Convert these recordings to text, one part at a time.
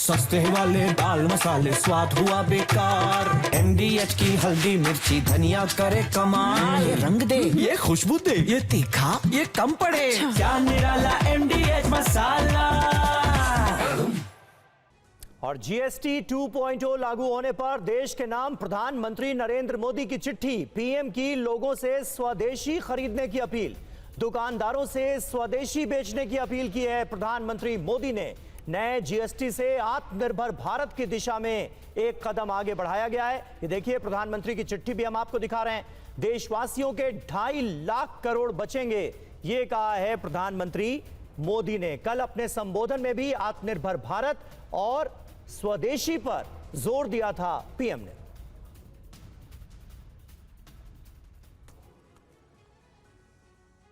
सस्ते वाले दाल मसाले स्वाद हुआ बेकार। MDH की हल्दी मिर्ची धनिया करे कमाल। ये रंग दे, ये खुशबू दे, ये तीखा, ये कम पड़े। क्या निराला MDH मसाला। और GST 2.0 लागू होने पर देश के नाम प्रधानमंत्री नरेंद्र मोदी की चिट्ठी। पीएम की लोगों से स्वदेशी खरीदने की अपील, दुकानदारों से स्वदेशी बेचने की अपील की है प्रधानमंत्री मोदी ने। नए GST से आत्मनिर्भर भारत की दिशा में एक कदम आगे बढ़ाया गया है। ये देखिए प्रधानमंत्री की चिट्ठी भी हम आपको दिखा रहे हैं। देशवासियों के 2.5 लाख करोड़ बचेंगे, ये कहा है प्रधानमंत्री मोदी ने। कल अपने संबोधन में भी आत्मनिर्भर भारत और स्वदेशी पर जोर दिया था पीएम ने।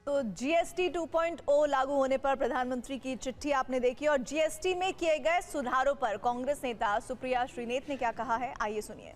तो GST 2.0 लागू होने पर प्रधानमंत्री की चिट्ठी आपने देखी और GST में किए गए सुधारों पर कांग्रेस नेता सुप्रिया श्रीनेत ने क्या कहा है, आइए सुनिए।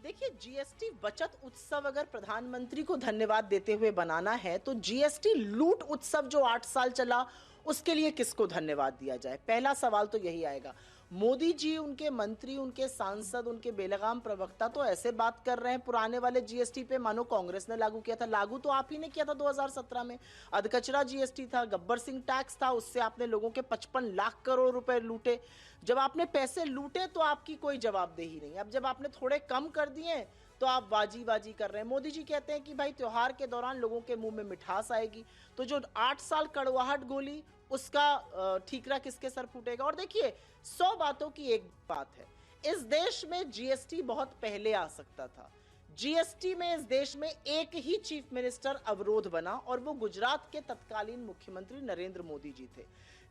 देखिए, GST बचत उत्सव अगर प्रधानमंत्री को धन्यवाद देते हुए बनाना है तो GST लूट उत्सव जो 8 साल चला उसके लिए किसको धन्यवाद दिया जाए? पहला सवाल तो यही आएगा। मोदी जी, उनके मंत्री, उनके सांसद, उनके बेलगाम प्रवक्ता तो ऐसे बात कर रहे हैं पुराने वाले GST पे मानो कांग्रेस ने लागू किया था। लागू तो आप ही ने किया था 2017 में। अधकचरा GST था, गब्बर सिंह टैक्स था, उससे आपने लोगों के 55 लाख करोड़ रुपए लूटे। जब आपने पैसे लूटे तो आपकी कोई जवाबदेही नहीं। अब जब आपने थोड़े कम कर दिए तो आप बाजी कर रहे हैं। मोदी जी कहते हैं कि भाई त्योहार के दौरान लोगों के मुंह में मिठास आएगी, तो जो 8 साल कड़वाहट गोली उसका ठीकरा किसके सर फूटेगा? और देखिए, 100 बातों की एक बात है, इस देश में GST बहुत पहले आ सकता था। GST में इस देश में एक ही चीफ मिनिस्टर अवरोध बना और वो गुजरात के तत्कालीन मुख्यमंत्री नरेंद्र मोदी जी थे।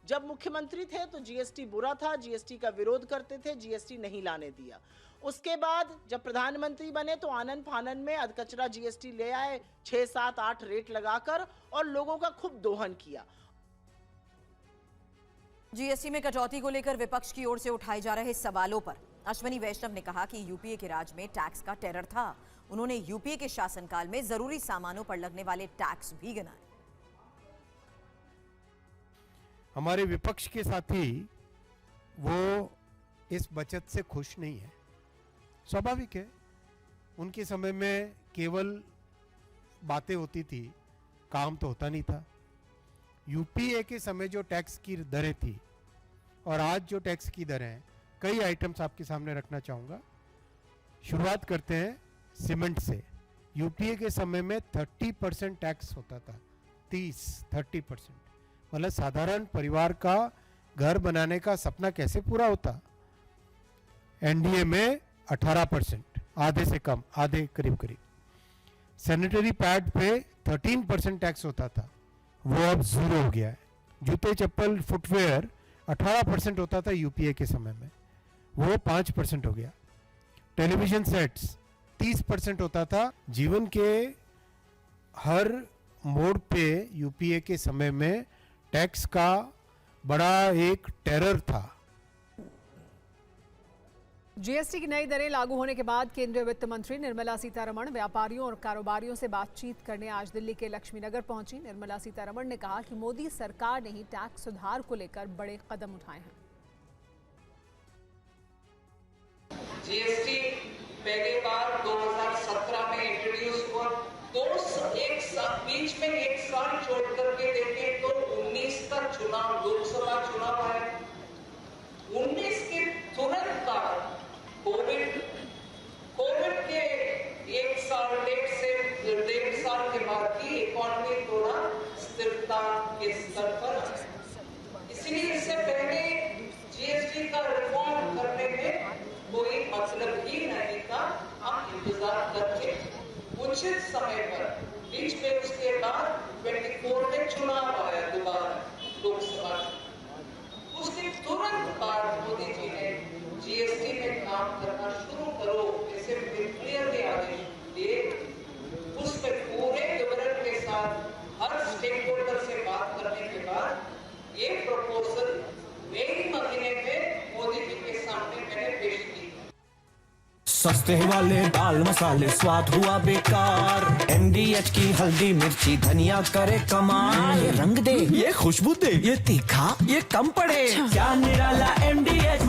जब मुख्यमंत्री थे तो GST बुरा था, GST का विरोध करते थे, GST नहीं लाने दिया। उसके बाद जब प्रधानमंत्री बने तो आनन फानन में अधकचरा GST ले आए, 6, 7, 8 रेट लगाकर और लोगों का खूब दोहन किया। GST में कटौती को लेकर विपक्ष की ओर से उठाए जा रहे सवालों पर अश्विनी वैष्णव ने कहा कि यूपीए के राज में टैक्स का टेरर था। उन्होंने यूपीए के शासनकाल में जरूरी सामानों पर लगने वाले टैक्स भी गिनाए। हमारे विपक्ष के साथी वो इस बचत से खुश नहीं है, स्वाभाविक है। उनके समय में केवल बातें होती थी, काम तो होता नहीं था। यूपीए के समय जो टैक्स की दरें थी और आज जो टैक्स की दरें हैं, कई आइटम्स आपके सामने रखना चाहूँगा। शुरुआत करते हैं सीमेंट से। यूपीए के समय में 30% टैक्स होता था, 30% मतलब साधारण परिवार का घर बनाने का सपना कैसे पूरा होता। एनडीए में 18%, आधे से कम, आधे करीब। सैनिटरी पैड पे 13% टैक्स होता था, वो अब 0 हो गया है। जूते चप्पल फुटवेयर 18% होता था यूपीए के समय में, वो 5% हो गया। टेलीविजन सेट्स 30% होता था। जीवन के हर मोड़ पे यूपीए के समय में टैक्स का बड़ा एक टेरर था। GST की नई दरें लागू होने के बाद केंद्रीय वित्त मंत्री निर्मला सीतारमण व्यापारियों और कारोबारियों से बातचीत करने आज दिल्ली के लक्ष्मीनगर पहुंची। निर्मला सीतारमण ने कहा कि मोदी सरकार ने ही टैक्स सुधार को लेकर बड़े कदम उठाए हैं। GST पहली बार 2017 में इंट्रोड्यूस हुआ, एक साल बीच में एक साल छोड़ करके देखें तो 19 तक चुनाव, लोकसभा चुनाव आए। 19 के तुरंत बाद कोविड के 1 साल, 1.5 साल के बाद की इकोनॉमी थोड़ा स्थिरता के स्तर पर है। इसलिए इससे पहले GST का रिफॉर्म करने में कोई मतलब ही नहीं था। हम इंतजार करके उचित समय पर, बीच में उसके बाद 24 में चुनाव आया दोबारा लोकसभा, उसके तुरंत बाद मोदी जी ने GST में काम करना शुरू करो ऐसे क्लियरली आदेश दिए। उसमें पूरे विवरण के साथ हर स्टेक होल्डर से बात करने के बाद ये प्रपोजल मई महीने में मोदी जी के सामने मैंने पेश की। सस्ते वाले दाल मसाले स्वाद हुआ बेकार। MDH की हल्दी मिर्ची धनिया करे कमाल। ये रंग दे, ये खुशबू दे, ये तीखा, ये कम पड़े। क्या निराला MDH